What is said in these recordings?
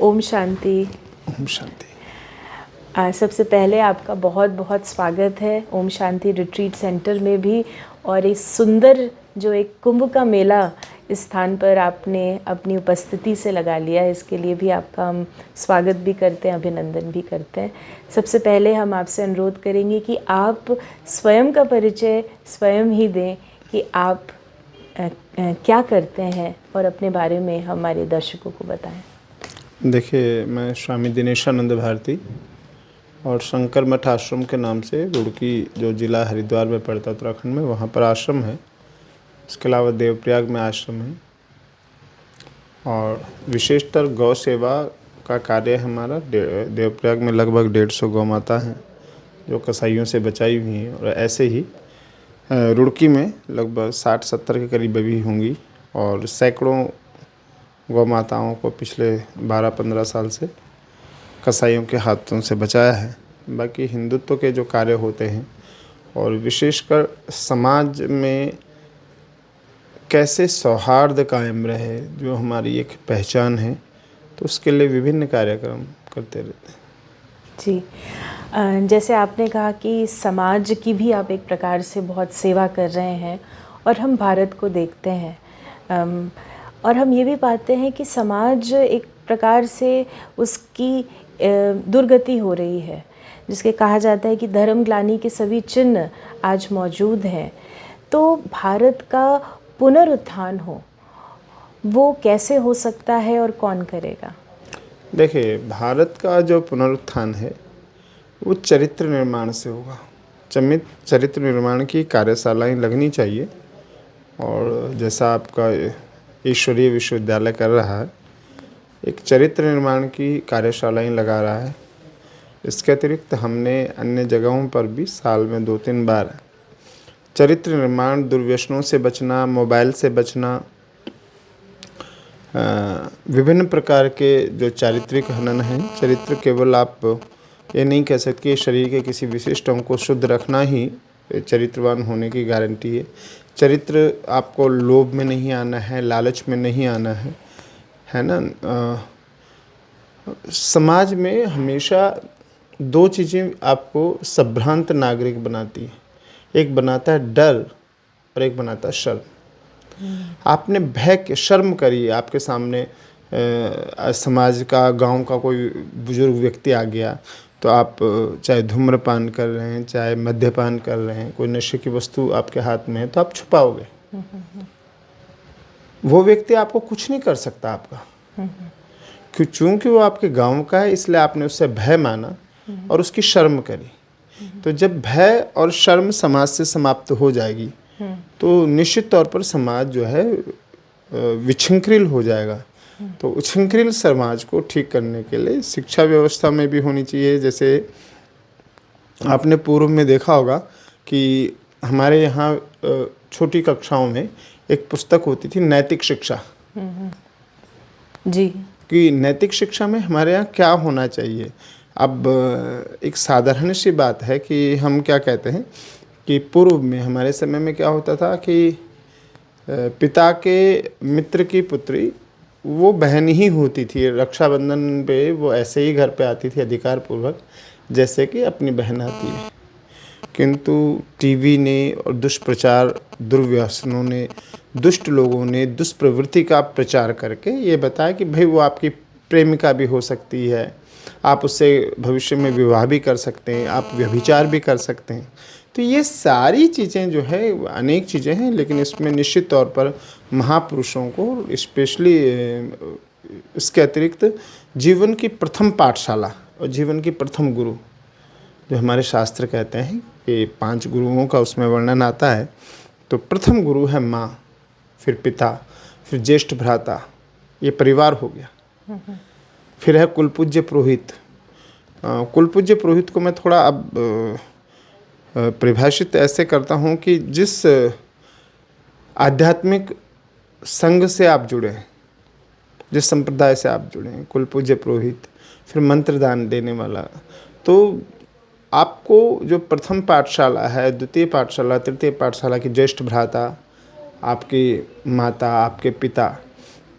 ओम शांति। ओम शांति। सबसे पहले आपका बहुत बहुत स्वागत है ओम शांति रिट्रीट सेंटर में भी, और इस सुंदर जो एक कुंभ का मेला इस स्थान पर आपने अपनी उपस्थिति से लगा लिया, इसके लिए भी आपका हम स्वागत भी करते हैं, अभिनंदन भी करते हैं। सबसे पहले हम आपसे अनुरोध करेंगे कि आप स्वयं का परिचय स्वयं ही दें कि आप क्या करते हैं और अपने बारे में हमारे दर्शकों को बताएं। देखिए, मैं स्वामी दिनेशानंद भारती और शंकर मठ आश्रम के नाम से रुड़की जो ज़िला हरिद्वार में पड़ता है उत्तराखंड में, वहाँ पर आश्रम है। इसके अलावा देवप्रयाग में आश्रम है और विशेषतर गौ सेवा का कार्य है हमारा। देवप्रयाग में लगभग 150 गौ माता हैं जो कसाईयों से बचाई हुई हैं, और ऐसे ही रुड़की में लगभग 60-70 के करीब अभी होंगी, और सैकड़ों गौ माताओं को पिछले 12-15 साल से कसाईयों के हाथों से बचाया है। बाकी हिंदुत्व के जो कार्य होते हैं और विशेषकर समाज में कैसे सौहार्द कायम रहे, जो हमारी एक पहचान है, तो उसके लिए विभिन्न कार्यक्रम करते रहते हैं। जी, जैसे आपने कहा कि समाज की भी आप एक प्रकार से बहुत सेवा कर रहे हैं, और हम भारत को देखते हैं और हम ये भी पाते हैं कि समाज एक प्रकार से उसकी दुर्गति हो रही है, जिसके कहा जाता है कि धर्मग्लानि के सभी चिन्ह आज मौजूद हैं। तो भारत का पुनरुत्थान हो, वो कैसे हो सकता है और कौन करेगा? देखिए, भारत का जो पुनरुत्थान है वो चरित्र निर्माण से होगा। चरित्र निर्माण की कार्यशालाएं लगनी चाहिए, और जैसा आपका ईश्वरीय विश्वविद्यालय कर रहा है, एक चरित्र निर्माण की कार्यशालाएं लगा रहा है। इसके अतिरिक्त हमने अन्य जगहों पर भी साल में 2-3 बार चरित्र निर्माण, दुर्व्यसनों से बचना, मोबाइल से बचना, विभिन्न प्रकार के जो चारित्रिक हनन हैं। चरित्र केवल आप ये नहीं कह सकते कि शरीर के किसी विशिष्ट अंग को शुद्ध रखना ही चरित्रवान होने की गारंटी है। चरित्र आपको लोभ में नहीं आना है, लालच में नहीं आना है ना। समाज में हमेशा 2 चीज़ें आपको संभ्रांत नागरिक बनाती हैं। एक बनाता है डर और एक बनाता है शर्म। आपने भय के शर्म करी, आपके सामने समाज का, गांव का कोई बुजुर्ग व्यक्ति आ गया, तो आप चाहे धूम्रपान कर रहे हैं, चाहे मद्यपान कर रहे हैं, कोई नशे की वस्तु आपके हाथ में है, तो आप छुपाओगे। वो व्यक्ति आपको कुछ नहीं कर सकता आपका, चूँकि वो आपके गांव का है, इसलिए आपने उससे भय माना और उसकी शर्म करी। तो जब भय और शर्म समाज से समाप्त हो जाएगी, तो निश्चित तौर पर समाज जो है विच्छृंखलित हो जाएगा। तो उच्छृंखलित समाज को ठीक करने के लिए शिक्षा व्यवस्था में भी होनी चाहिए। जैसे आपने पूर्व में देखा होगा कि हमारे यहाँ छोटी कक्षाओं में एक पुस्तक होती थी, नैतिक शिक्षा। जी, कि नैतिक शिक्षा में हमारे यहाँ क्या होना चाहिए। अब एक साधारण सी बात है कि हम क्या कहते हैं कि पूर्व में हमारे समय में क्या होता था कि पिता के मित्र की पुत्री वो बहन ही होती थी। रक्षाबंधन पे वो ऐसे ही घर पे आती थी अधिकार पूर्वक, जैसे कि अपनी बहन आती है। किंतु टीवी ने और दुष्प्रचार, दुर्व्यसनों ने, दुष्ट लोगों ने दुष्प्रवृत्ति का प्रचार करके ये बताया कि भाई वो आपकी प्रेमिका भी हो सकती है, आप उससे भविष्य में विवाह भी कर सकते हैं, आप व्यभिचार भी कर सकते हैं। तो ये सारी चीज़ें जो है, अनेक चीज़ें हैं, लेकिन इसमें निश्चित तौर पर महापुरुषों को, स्पेशली इसके अतिरिक्त जीवन की प्रथम पाठशाला और जीवन की प्रथम गुरु, जो हमारे शास्त्र कहते हैं कि 5 गुरुओं का उसमें वर्णन आता है। तो प्रथम गुरु है माँ, फिर पिता, फिर ज्येष्ठ भ्राता, ये परिवार हो गया। फिर है कुलपूज्य पुरोहित। कुलपूज्य पुरोहित को मैं थोड़ा अब परिभाषित ऐसे करता हूँ कि जिस आध्यात्मिक संघ से आप जुड़े हैं, जिस संप्रदाय से आप जुड़े हैं, कुलपूज्य पुरोहित। फिर मंत्रदान देने वाला। तो आपको जो प्रथम पाठशाला है, द्वितीय पाठशाला, तृतीय पाठशाला की ज्येष्ठ भ्राता, आपकी माता, आपके पिता,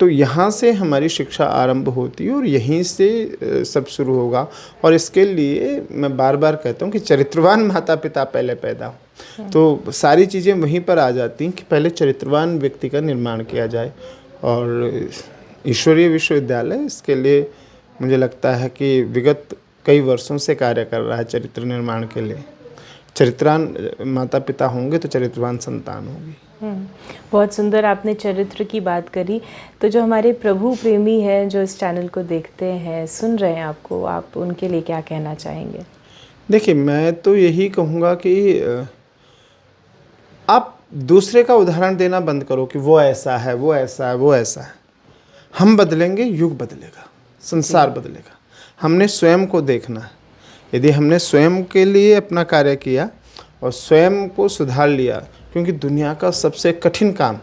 तो यहाँ से हमारी शिक्षा आरंभ होती है और यहीं से सब शुरू होगा। और इसके लिए मैं बार बार कहता हूँ कि चरित्रवान माता पिता पहले पैदा हो, तो सारी चीज़ें वहीं पर आ जाती हैं कि पहले चरित्रवान व्यक्ति का निर्माण किया जाए। और ईश्वरीय विश्वविद्यालय इसके लिए मुझे लगता है कि विगत कई वर्षों से कार्य कर रहा है चरित्र निर्माण के लिए। चरित्रवान माता पिता होंगे तो चरित्रवान संतान होगी। बहुत सुंदर आपने चरित्र की बात करी। तो जो हमारे प्रभु प्रेमी हैं, जो इस चैनल को देखते हैं, सुन रहे हैं आपको, आप उनके लिए क्या कहना चाहेंगे? देखिए, मैं तो यही कहूँगा कि आप दूसरे का उदाहरण देना बंद करो कि वो ऐसा है, वो ऐसा है, वो ऐसा है। हम बदलेंगे, युग बदलेगा, संसार बदलेगा। हमने स्वयं को देखना है। यदि हमने स्वयं के लिए अपना कार्य किया और स्वयं को सुधार लिया, क्योंकि दुनिया का सबसे कठिन काम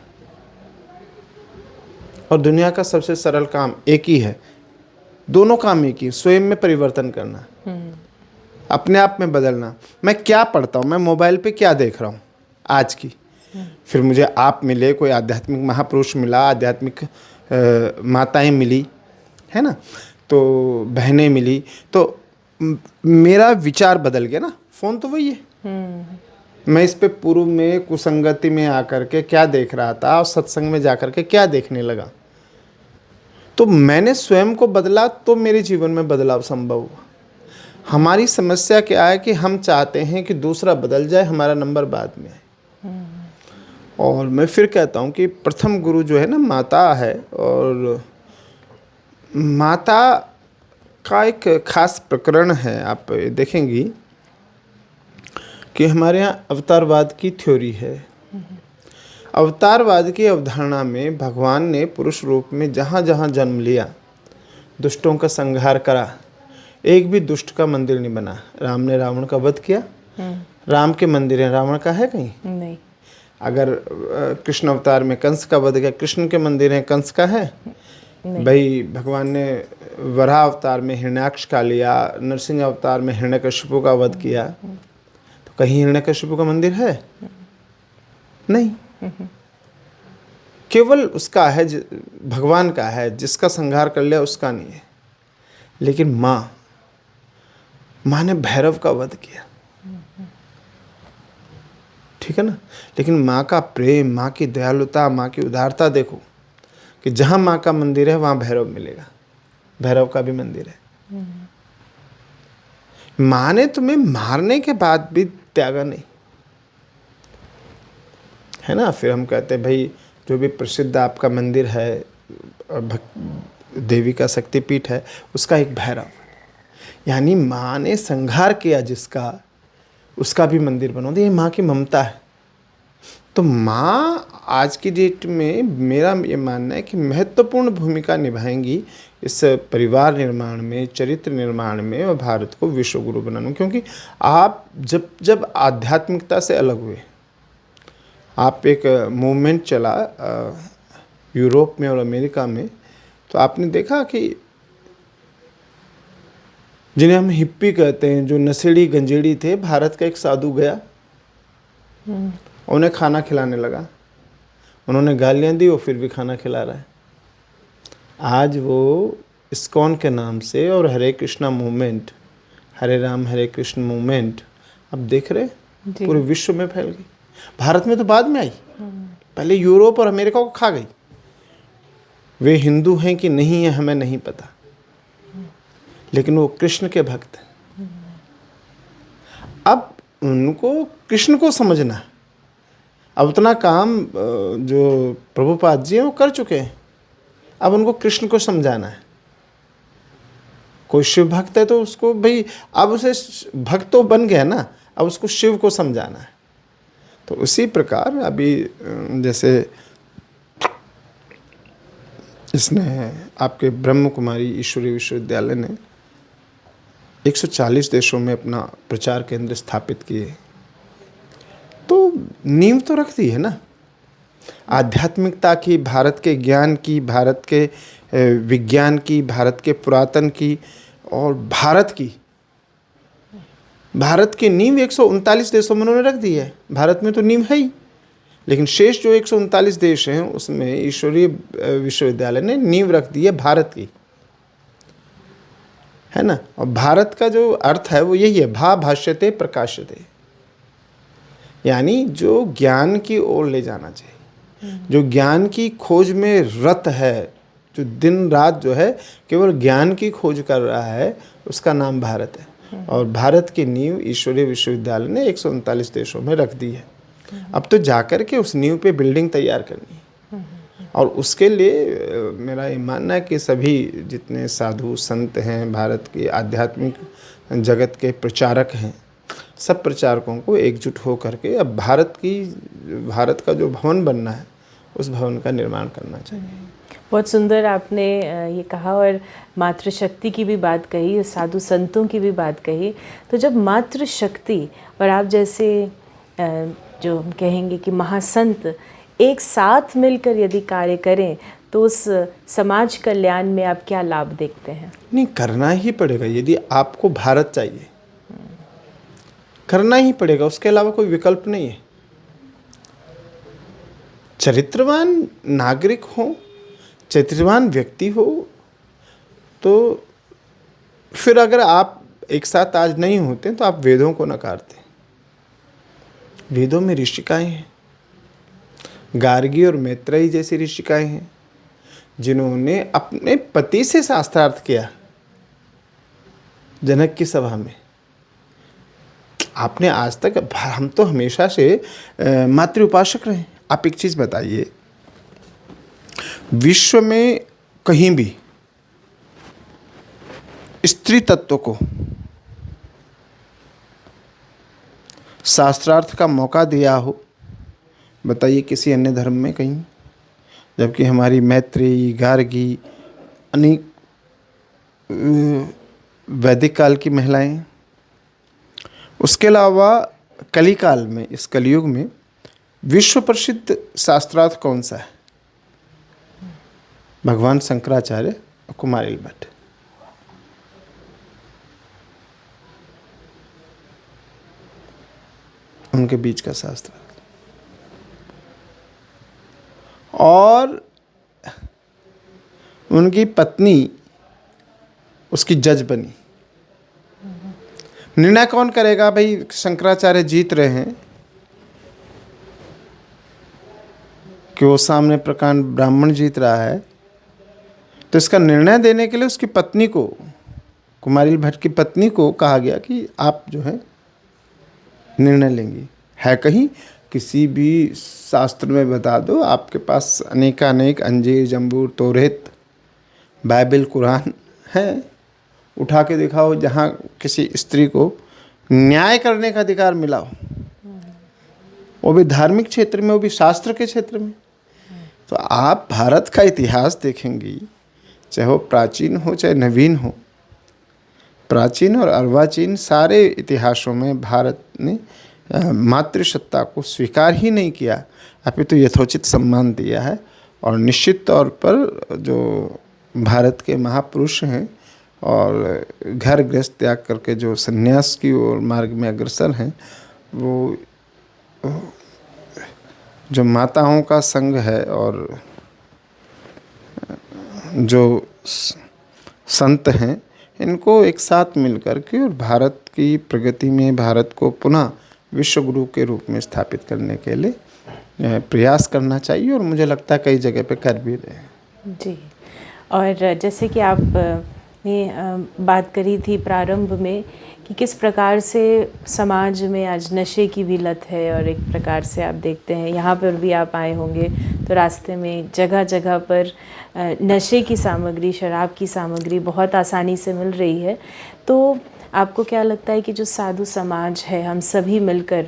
और दुनिया का सबसे सरल काम एक ही है, दोनों काम एक ही, स्वयं में परिवर्तन करना, अपने आप में बदलना। मैं क्या पढ़ता हूँ, मैं मोबाइल पे क्या देख रहा हूँ आज की, फिर मुझे आप मिले, कोई आध्यात्मिक महापुरुष मिला, आध्यात्मिक माताएं मिली, है ना, तो बहनें मिली, तो मेरा विचार बदल गया ना। फ़ोन तो वही है। मैं इस पे पूर्व में कुसंगति में आकर के क्या देख रहा था और सत्संग में जाकर के क्या देखने लगा, तो मैंने स्वयं को बदला तो मेरे जीवन में बदलाव संभव हुआ। हमारी समस्या क्या है कि हम चाहते हैं कि दूसरा बदल जाए, हमारा नंबर बाद में है। और मैं फिर कहता हूँ कि प्रथम गुरु जो है ना, माता है। और माता का एक खास प्रकरण है, आप देखेंगी कि हमारे यहाँ अवतारवाद की थ्योरी है। अवतारवाद की अवधारणा में भगवान ने पुरुष रूप में जहाँ जहाँ जन्म लिया, दुष्टों का संहार करा, एक भी दुष्ट का मंदिर नहीं बना। राम ने रावण का वध किया, राम के मंदिर हैं, रावण का है कहीं नहीं। अगर कृष्ण अवतार में कंस का वध किया, कृष्ण के मंदिर हैं, कंस का है नहीं। भाई। भगवान ने वराह अवतार में हिरण्याक्ष का लिया, नरसिंह अवतार में हिरण्यकशिपु का वध किया, तो कहीं हिरण्यकशिपु का मंदिर है? नहीं। केवल उसका है, भगवान का है, जिसका संहार कर लिया उसका नहीं है। लेकिन माँ ने भैरव का वध किया, ठीक है ना। लेकिन माँ का प्रेम, माँ की दयालुता, माँ की उदारता देखो कि जहाँ माँ का मंदिर है वहाँ भैरव मिलेगा, भैरव का भी मंदिर है। माँ ने तुम्हें मारने के बाद भी त्यागा नहीं, है ना। फिर हम कहते हैं भाई, जो भी प्रसिद्ध आपका मंदिर है, देवी का शक्तिपीठ है, उसका एक भैरव, यानी माँ ने संहार किया जिसका, उसका भी मंदिर बना दिया। ये माँ की ममता है। तो माँ आज की डेट में मेरा ये मानना है कि महत्वपूर्ण भूमिका निभाएंगी इस परिवार निर्माण में, चरित्र निर्माण में, और भारत को विश्व गुरु बनाने में। क्योंकि आप जब आध्यात्मिकता से अलग हुए, आप एक मूवमेंट चला यूरोप में और अमेरिका में, तो आपने देखा कि जिन्हें हम हिप्पी कहते हैं, जो नशेड़ी गंजेड़ी थे, भारत का एक साधु गया, उन्हें खाना खिलाने लगा। उन्होंने गालियाँ दी, वो फिर भी खाना खिला रहा है। आज वो इस्कॉन के नाम से और हरे कृष्णा मूवमेंट, हरे राम हरे कृष्ण मूवमेंट, अब देख रहे पूरे विश्व में फैल गई। भारत में तो बाद में आई, पहले यूरोप और अमेरिका को खा गई। वे हिंदू हैं कि नहीं है हमें नहीं पता, लेकिन वो कृष्ण के भक्त हैं। अब उनको कृष्ण को समझना है। अब उतना काम जो प्रभुपाद जी हैं वो कर चुके हैं, अब उनको कृष्ण को समझाना है। कोई शिव भक्त है तो उसको भाई, अब उसे भक्त तो बन गया ना, अब उसको शिव को समझाना है। तो उसी प्रकार अभी जैसे इसने आपके ब्रह्म कुमारी ईश्वरीय विश्वविद्यालय ने 140 देशों में अपना प्रचार केंद्र स्थापित किए, तो नींव तो रख दी है ना आध्यात्मिकता की, भारत के ज्ञान की, भारत के विज्ञान की, भारत के पुरातन की, और भारत की नींव 139 देशों में उन्होंने रख दी है। भारत में तो नींव है ही, लेकिन शेष जो 139 देश हैं उसमें ईश्वरीय विश्वविद्यालय ने नींव रख दी है भारत की, है ना। और भारत का जो अर्थ है वो यही है, भा भाष्यते प्रकाशते, यानी जो ज्ञान की ओर ले जाना चाहिए, जो ज्ञान की खोज में रत है, जो दिन रात जो है केवल ज्ञान की खोज कर रहा है, उसका नाम भारत है। और भारत की नींव ईश्वरीय विश्वविद्यालय ने 139 देशों में रख दी है। अब तो जाकर के उस नींव पे बिल्डिंग तैयार करनी है, और उसके लिए मेरा ये मानना है कि सभी जितने साधु संत हैं, भारत के आध्यात्मिक जगत के प्रचारक हैं, सब प्रचारकों को एकजुट हो करके अब भारत का जो भवन बनना है उस भवन का निर्माण करना चाहिए। बहुत सुंदर आपने ये कहा, और मातृशक्ति की भी बात कही, साधु संतों की भी बात कही। तो जब मातृशक्ति और आप जैसे जो हम कहेंगे कि महासंत एक साथ मिलकर यदि कार्य करें तो उस समाज कल्याण में आप क्या लाभ देखते हैं? नहीं, करना ही पड़ेगा। यदि आपको भारत चाहिए, करना ही पड़ेगा, उसके अलावा कोई विकल्प नहीं है। चरित्रवान नागरिक हो, चरित्रवान व्यक्ति हो, तो फिर अगर आप एक साथ आज नहीं होते तो आप वेदों को नकारते। वेदों में ऋषिकाएं हैं, गार्गी और मैत्रेयी जैसी ऋषिकाएं हैं, जिन्होंने अपने पति से शास्त्रार्थ किया जनक की सभा में। आपने आज तक, हम तो हमेशा से मातृ उपासक रहे। आप एक चीज़ बताइए, विश्व में कहीं भी स्त्री तत्व को शास्त्रार्थ का मौका दिया हो, बताइए किसी अन्य धर्म में कहीं? जबकि हमारी मैत्रेयी, गार्गी, अनेक वैदिक काल की महिलाएं, उसके अलावा कली काल में, इस कलयुग में विश्व प्रसिद्ध शास्त्रार्थ कौन सा है? भगवान शंकराचार्य और कुमारिल भट्ट। उनके बीच का शास्त्र। और उनकी पत्नी उसकी जज बनी। निर्णय कौन करेगा? भाई शंकराचार्य जीत रहे हैं कि वो सामने प्रकांड ब्राह्मण जीत रहा है, तो इसका निर्णय देने के लिए उसकी पत्नी को, कुमारिल भट्ट की पत्नी को कहा गया कि आप जो है निर्णय लेंगी। है कहीं किसी भी शास्त्र में बता दो, आपके पास अनेकानेक अंजीर, जंबूर, तौरेत, बाइबल, कुरान है, उठा के दिखाओ जहाँ किसी स्त्री को न्याय करने का अधिकार मिला हो, वो भी धार्मिक क्षेत्र में, वो भी शास्त्र के क्षेत्र में। तो आप भारत का इतिहास देखेंगी, चाहे वो प्राचीन हो चाहे नवीन हो, प्राचीन और अर्वाचीन सारे इतिहासों में भारत ने मातृसत्ता को स्वीकार ही नहीं किया, अपितु यथोचित सम्मान दिया है। और निश्चित तौर पर जो भारत के महापुरुष हैं और घर गृहस्थ त्याग करके जो संन्यास की ओर मार्ग में अग्रसर हैं, वो जो माताओं का संघ है और जो संत हैं, इनको एक साथ मिलकर के और भारत की प्रगति में भारत को पुनः विश्व गुरु के रूप में स्थापित करने के लिए प्रयास करना चाहिए, और मुझे लगता है कई जगह पे कर भी रहे हैं। जी, और जैसे कि आप ने बात करी थी प्रारंभ में कि किस प्रकार से समाज में आज नशे की भी लत है, और एक प्रकार से आप देखते हैं यहाँ पर भी आप आए होंगे तो रास्ते में जगह जगह पर नशे की सामग्री, शराब की सामग्री बहुत आसानी से मिल रही है। तो आपको क्या लगता है कि जो साधु समाज है, हम सभी मिलकर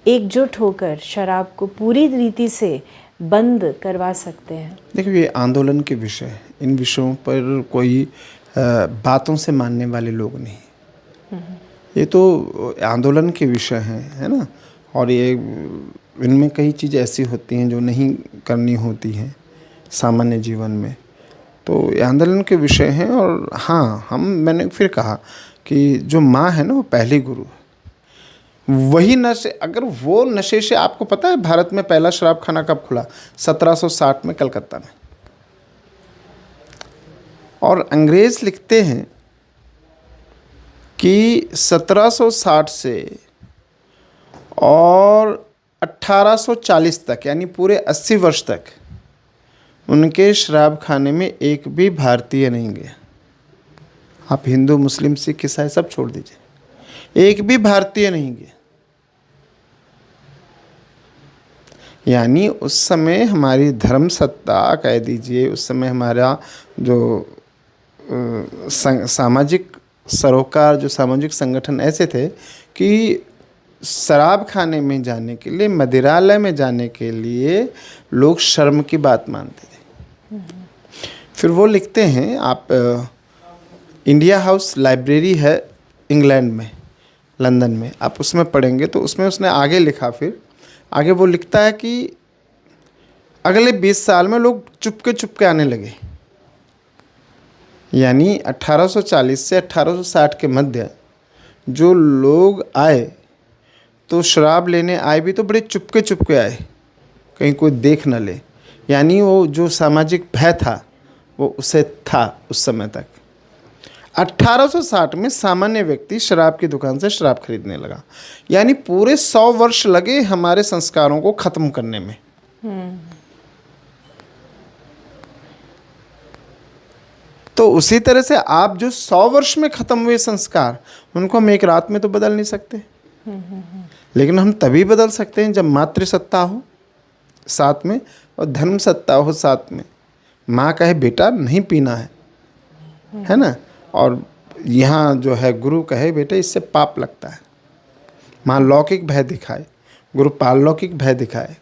एकजुट होकर शराब को पूरी रीति से बंद करवा सकते हैं? देखिए, ये आंदोलन के विषय है, इन विषयों पर कोई बातों से मानने वाले लोग नहीं, ये तो आंदोलन के विषय हैं, है ना। और ये इनमें कई चीज़ें ऐसी होती हैं जो नहीं करनी होती हैं सामान्य जीवन में, तो ये आंदोलन के विषय हैं। और हाँ, मैंने फिर कहा कि जो माँ है ना, वो पहली गुरु है। वही नशे, अगर वो नशे से, आपको पता है भारत में पहला शराब खाना कब खुला? 1760 में कलकत्ता में। और अंग्रेज लिखते हैं कि 1760 से और 1840 तक, यानी पूरे 80 वर्ष तक उनके शराब खाने में एक भी भारतीय नहीं गया। आप हिंदू, मुस्लिम, सिख, ईसाई सब छोड़ दीजिए, एक भी भारतीय नहीं गया। यानी उस समय हमारी धर्म सत्ता कह दीजिए, उस समय हमारा जो सामाजिक सरोकार, जो सामाजिक संगठन ऐसे थे कि शराब खाने में जाने के लिए, मदिरालय में जाने के लिए लोग शर्म की बात मानते थे। फिर वो लिखते हैं, आप इंडिया हाउस लाइब्रेरी है इंग्लैंड में, लंदन में, आप उसमें पढ़ेंगे तो उसमें उसने आगे लिखा, फिर आगे वो लिखता है कि अगले 20 साल में लोग चुपके चुपके आने लगे। यानी 1840 से 1860 के मध्य जो लोग आए तो शराब लेने आए भी तो बड़े चुपके चुपके आए, कहीं कोई देख न ले। यानी वो जो सामाजिक भय था वो उसे था उस समय तक। 1860 में सामान्य व्यक्ति शराब की दुकान से शराब खरीदने लगा। यानी पूरे 100 वर्ष लगे हमारे संस्कारों को ख़त्म करने में। तो उसी तरह से आप जो 100 वर्ष में ख़त्म हुए संस्कार, उनको हम एक रात में तो बदल नहीं सकते। लेकिन हम तभी बदल सकते हैं जब मातृसत्ता हो साथ में और धर्म सत्ता हो साथ में। माँ कहे बेटा नहीं पीना है ना, और यहाँ जो है गुरु कहे बेटे इससे पाप लगता है। माँ लौकिक भय दिखाए, गुरु पारलौकिक भय दिखाए।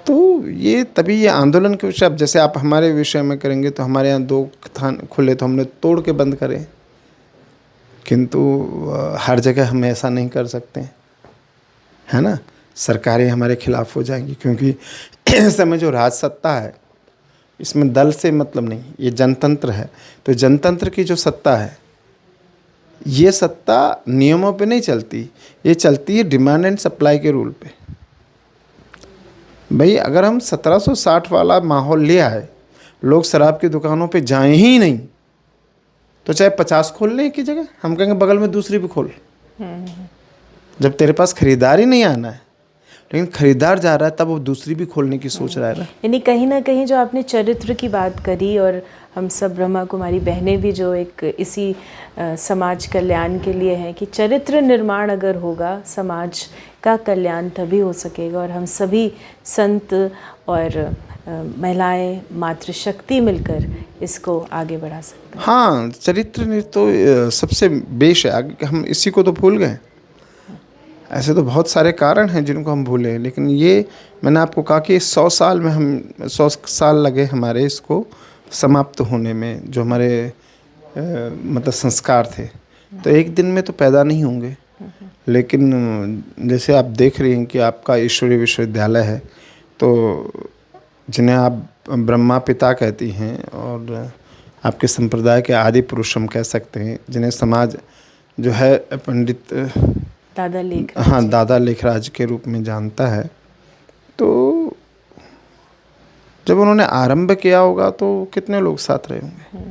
तो ये तभी ये आंदोलन के विषय, अब जैसे आप हमारे विषय में करेंगे तो हमारे यहाँ 2 थान खुले तो हमने तोड़ के बंद करे, किंतु हर जगह हम ऐसा नहीं कर सकते, है ना। सरकारें हमारे खिलाफ हो जाएंगी, क्योंकि इस समय जो राज सत्ता है इसमें दल से मतलब नहीं, ये जनतंत्र है। तो जनतंत्र की जो सत्ता है, ये सत्ता नियमों पे नहीं चलती, ये चलती है डिमांड एंड सप्लाई के रूल पे। भाई अगर हम 1760 वाला माहौल ले आए, लोग शराब की दुकानों पे जाएं ही नहीं, तो चाहे 50 खोल लें एक ही जगह, हम कहेंगे बगल में दूसरी भी खोल। जब तेरे पास खरीदार ही नहीं आना है, लेकिन खरीदार जा रहा है, तब वो दूसरी भी खोलने की सोच रहा है ना। यानी कहीं ना कहीं जो आपने चरित्र की बात करी, और हम सब ब्रह्मा कुमारी बहनें भी जो एक इसी समाज कल्याण के लिए हैं कि चरित्र निर्माण अगर होगा, समाज का कल्याण तभी हो सकेगा। और हम सभी संत और महिलाएं, मातृशक्ति मिलकर इसको आगे बढ़ा सकते हैं। हाँ, चरित्र तो सबसे बेश है। आगे हम इसी को तो भूल गए। ऐसे तो बहुत सारे कारण हैं जिनको हम भूले, लेकिन ये मैंने आपको कहा कि 100 साल में हम 100 साल लगे हमारे इसको समाप्त होने में, जो हमारे मतलब संस्कार थे। तो एक दिन में तो पैदा नहीं होंगे, लेकिन जैसे आप देख रही हैं कि आपका ईश्वरीय विश्वविद्यालय है, तो जिन्हें आप ब्रह्मा पिता कहती हैं और आपके संप्रदाय के आदि पुरुष हम कह सकते हैं, जिन्हें समाज जो है पंडित दादा लेखराज, हाँ, दादा लेखराज के रूप में जानता है। तो जब उन्होंने आरंभ किया होगा तो कितने लोग साथ रहे होंगे,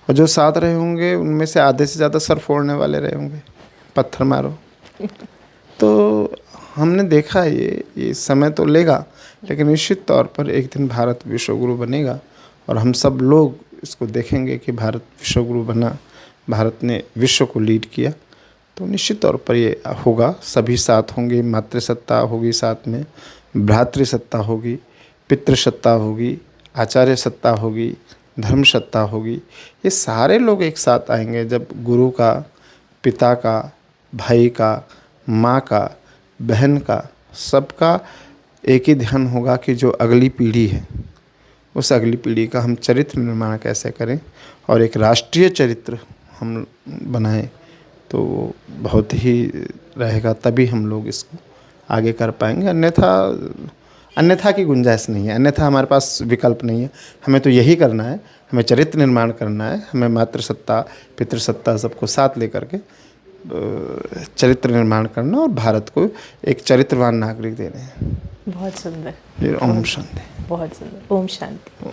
और जो साथ रहे होंगे उनमें से आधे से ज़्यादा सर फोड़ने वाले रहे होंगे, पत्थर मारो। तो हमने देखा ये समय तो लेगा, लेकिन निश्चित तौर पर एक दिन भारत विश्वगुरु बनेगा, और हम सब लोग इसको देखेंगे कि भारत विश्वगुरु बना, भारत ने विश्व को लीड किया। तो निश्चित तौर पर ये होगा, सभी साथ होंगे, मातृसत्ता होगी, साथ में भ्रातृसत्ता होगी, पितृसत्ता होगी, आचार्य सत्ता होगी, धर्म सत्ता होगी। ये सारे लोग एक साथ आएंगे जब गुरु का, पिता का, भाई का, माँ का, बहन का, सबका एक ही ध्यान होगा कि जो अगली पीढ़ी है, उस अगली पीढ़ी का हम चरित्र निर्माण कैसे करें, और एक राष्ट्रीय चरित्र हम बनाएं। तो बहुत ही रहेगा, तभी हम लोग इसको आगे कर पाएंगे। अन्यथा की गुंजाइश नहीं है, अन्यथा हमारे पास विकल्प नहीं है। हमें तो यही करना है, हमें चरित्र निर्माण करना है, हमें मातृसत्ता, पितृसत्ता सबको साथ लेकर के चरित्र निर्माण करना और भारत को एक चरित्रवान नागरिक देने हैं। बहुत सुंदर। फिर ओम शांति। बहुत सुंदर। ओम शांति।